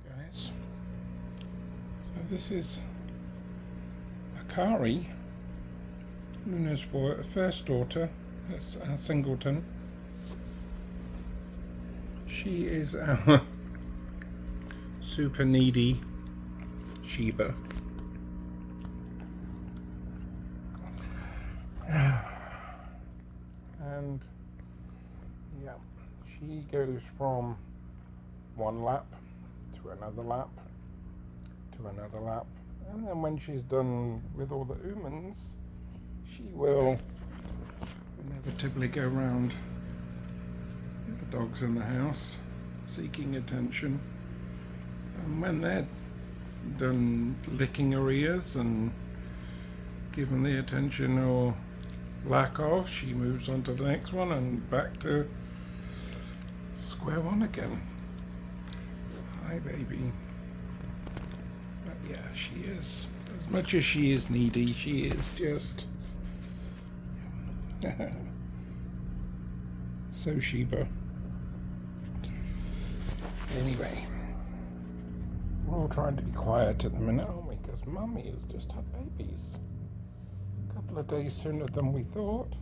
Guys, so this is Akari, Luna's first daughter. It's a singleton. She is our super needy Sheba. And yeah, she goes from one lap to another lap to another lap, and then when she's done with all the humans, she will inevitably go round the dogs in the house seeking attention, and when they're done licking her ears and given the attention or lack of, she moves on to the next one and back to square one again. Hi baby. But yeah, she is, as much as she is needy, she is just so Sheba. Anyway, we're all trying to be quiet at the minute, aren't we? Because Mummy has just had babies. A couple of days sooner than we thought.